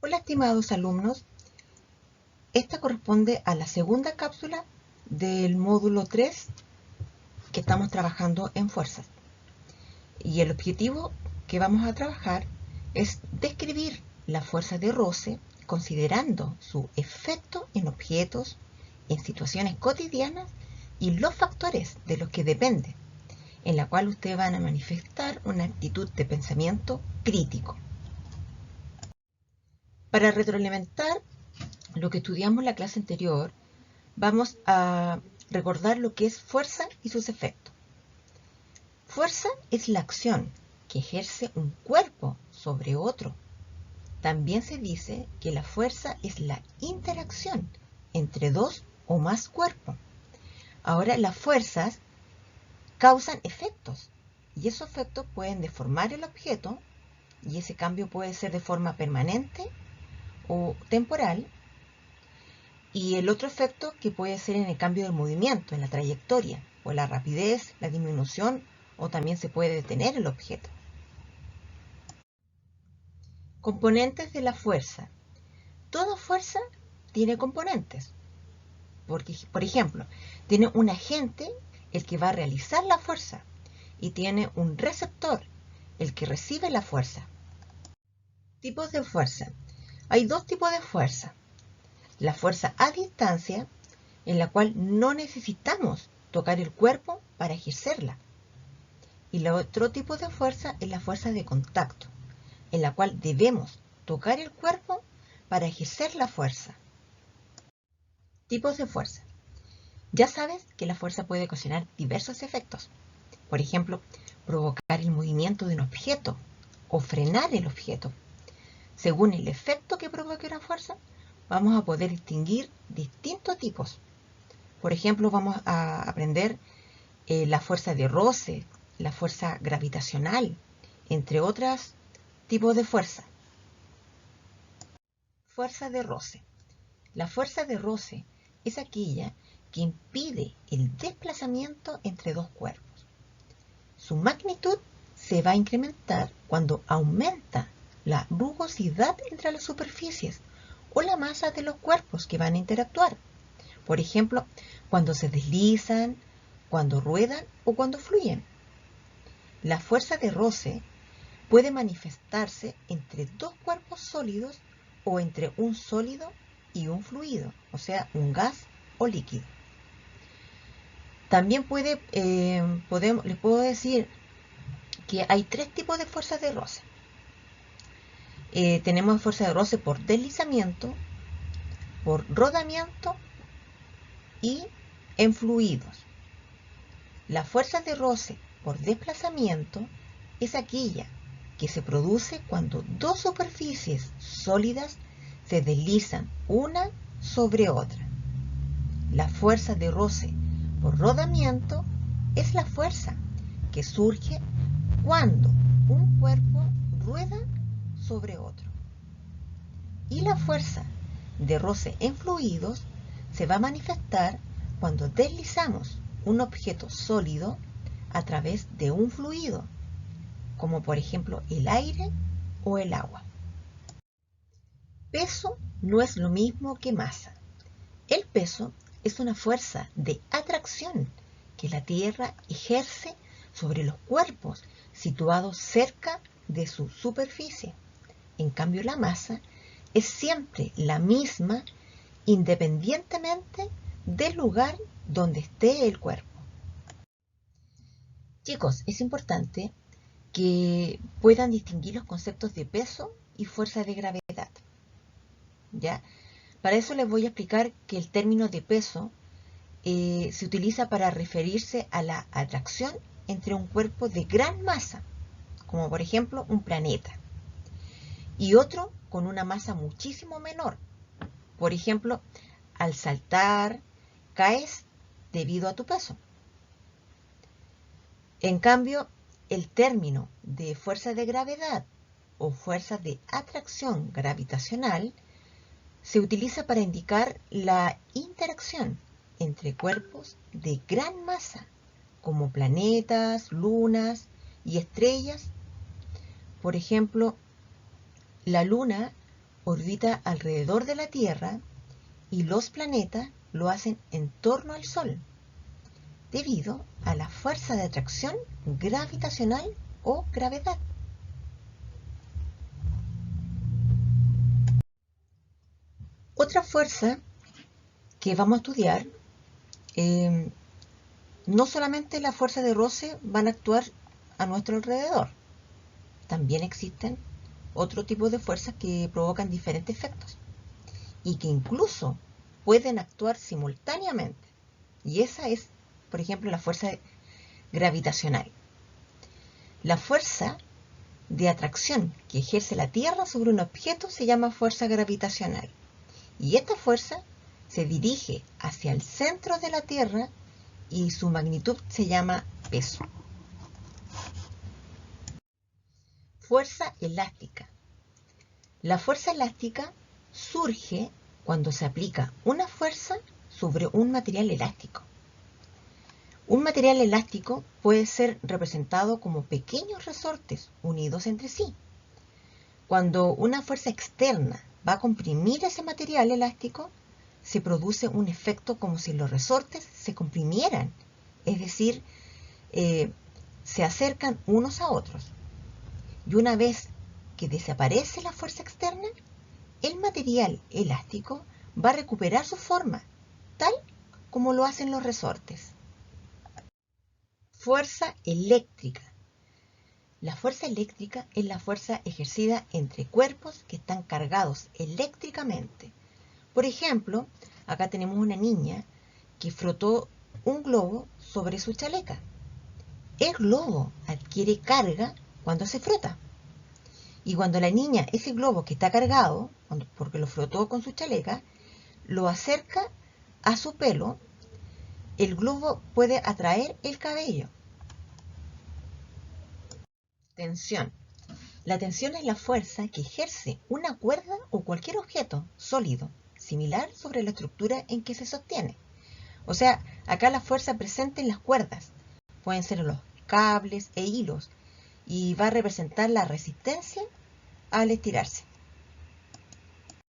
Hola, estimados alumnos. Esta corresponde a la segunda cápsula del módulo 3 que estamos trabajando en fuerzas. Y el objetivo que vamos a trabajar es describir la fuerza de roce considerando su efecto en objetos, en situaciones cotidianas y los factores de los que depende, en la cual ustedes van a manifestar una actitud de pensamiento crítico. Para retroalimentar lo que estudiamos en la clase anterior, vamos a recordar lo que es fuerza y sus efectos. Fuerza es la acción que ejerce un cuerpo sobre otro. También se dice que la fuerza es la interacción entre dos o más cuerpos. Ahora, las fuerzas causan efectos y esos efectos pueden deformar el objeto y ese cambio puede ser de forma permanente o temporal. Y el otro efecto que puede ser en el cambio del movimiento, en la trayectoria, o la rapidez, la disminución, o también se puede detener el objeto. Componentes de la fuerza. Toda fuerza tiene componentes. Porque, por ejemplo, tiene un agente, el que va a realizar la fuerza, y tiene un receptor, el que recibe la fuerza. Tipos de fuerza. Hay dos tipos de fuerza. La fuerza a distancia, en la cual no necesitamos tocar el cuerpo para ejercerla. Y el otro tipo de fuerza es la fuerza de contacto, en la cual debemos tocar el cuerpo para ejercer la fuerza. Tipos de fuerza. Ya sabes que la fuerza puede ocasionar diversos efectos. Por ejemplo, provocar el movimiento de un objeto o frenar el objeto. Según el efecto que provoque una fuerza, vamos a poder distinguir distintos tipos. Por ejemplo, vamos a aprender la fuerza de roce, la fuerza gravitacional, entre otros tipos de fuerza. Fuerza de roce. La fuerza de roce es aquella que impide el desplazamiento entre dos cuerpos. Su magnitud se va a incrementar cuando aumenta la rugosidad entre las superficies o la masa de los cuerpos que van a interactuar. Por ejemplo, cuando se deslizan, cuando ruedan o cuando fluyen. La fuerza de roce puede manifestarse entre dos cuerpos sólidos o entre un sólido y un fluido, o sea, un gas o líquido. También les puedo decir que hay tres tipos de fuerzas de roce. Tenemos fuerza de roce por deslizamiento, por rodamiento y en fluidos. La fuerza de roce por desplazamiento es aquella que se produce cuando dos superficies sólidas se deslizan una sobre otra. La fuerza de roce por rodamiento es la fuerza que surge cuando un cuerpo rueda sobre otro. Y la fuerza de roce en fluidos se va a manifestar cuando deslizamos un objeto sólido a través de un fluido, como por ejemplo el aire o el agua. Peso no es lo mismo que masa. El peso es una fuerza de atracción que la Tierra ejerce sobre los cuerpos situados cerca de su superficie. En cambio, la masa es siempre la misma independientemente del lugar donde esté el cuerpo. Chicos, es importante que puedan distinguir los conceptos de peso y fuerza de gravedad. ¿Ya? Para eso les voy a explicar que el término de peso se utiliza para referirse a la atracción entre un cuerpo de gran masa, como por ejemplo un planeta, y otro con una masa muchísimo menor. Por ejemplo, al saltar, caes debido a tu peso. En cambio, el término de fuerza de gravedad o fuerza de atracción gravitacional se utiliza para indicar la interacción entre cuerpos de gran masa, como planetas, lunas y estrellas. Por ejemplo, la Luna orbita alrededor de la Tierra y los planetas lo hacen en torno al Sol, debido a la fuerza de atracción gravitacional o gravedad. Otra fuerza que vamos a estudiar, no solamente las fuerzas de roce van a actuar a nuestro alrededor, también existen otro tipo de fuerzas que provocan diferentes efectos y que incluso pueden actuar simultáneamente. Y esa es, por ejemplo, la fuerza gravitacional. La fuerza de atracción que ejerce la Tierra sobre un objeto se llama fuerza gravitacional. Y esta fuerza se dirige hacia el centro de la Tierra y su magnitud se llama peso. Fuerza elástica. La fuerza elástica surge cuando se aplica una fuerza sobre un material elástico. Un material elástico puede ser representado como pequeños resortes unidos entre sí. Cuando una fuerza externa va a comprimir ese material elástico, se produce un efecto como si los resortes se comprimieran, es decir, se acercan unos a otros. Y una vez que desaparece la fuerza externa, el material elástico va a recuperar su forma, tal como lo hacen los resortes. Fuerza eléctrica. La fuerza eléctrica es la fuerza ejercida entre cuerpos que están cargados eléctricamente. Por ejemplo, acá tenemos una niña que frotó un globo sobre su chaleca. El globo adquiere carga cuando se frota. Y cuando la niña, ese globo que está cargado, porque lo frotó con su chaleca, lo acerca a su pelo, el globo puede atraer el cabello. Tensión. La tensión es la fuerza que ejerce una cuerda o cualquier objeto sólido, similar sobre la estructura en que se sostiene. O sea, acá la fuerza presente en las cuerdas. Pueden ser los cables e hilos y va a representar la resistencia al estirarse.